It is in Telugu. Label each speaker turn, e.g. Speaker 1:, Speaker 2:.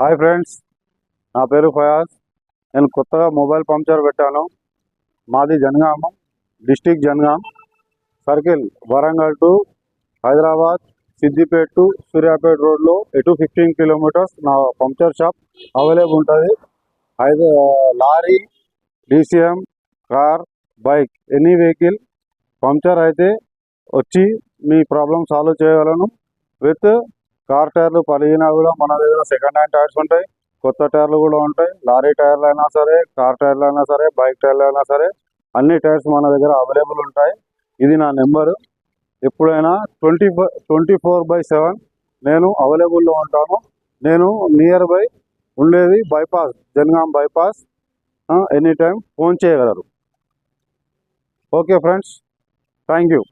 Speaker 1: హాయ్ ఫ్రెండ్స్, నా పేరు ఫయాజ్. నేను కొత్తగా మొబైల్ పంక్చర్ పెట్టాను. మాది Jangaon district, Jangaon circle, Warangal to Hyderabad, Siddipet to Suryapet రోడ్లో ఎటు 15 కిలోమీటర్స్ నా పంక్చర్ షాప్ అవైలబుల్ ఉంటుంది. Lorry, DCM, car, bike, any vehicle puncture అయితే వచ్చి మీ ప్రాబ్లం సాల్వ్ చేయగలను. విత్ కార్ టైర్లు పలిగినా కూడా మన దగ్గర సెకండ్ హ్యాండ్ టైర్స్ ఉంటాయి, కొత్త టైర్లు కూడా ఉంటాయి. లారీ టైర్లు అయినా సరే, కార్ టైర్లు అయినా సరే, బైక్ టైర్లు అయినా సరే, అన్ని టైర్స్ మన దగ్గర అవైలబుల్ ఉంటాయి. ఇది నా నెంబరు. ఎప్పుడైనా 24/7 నేను అవైలబుల్లో ఉంటాను. నేను నియర్ బై ఉండేది bypass, Jangaon bypass. Any time phone చేయగలరు. Okay friends, thank you.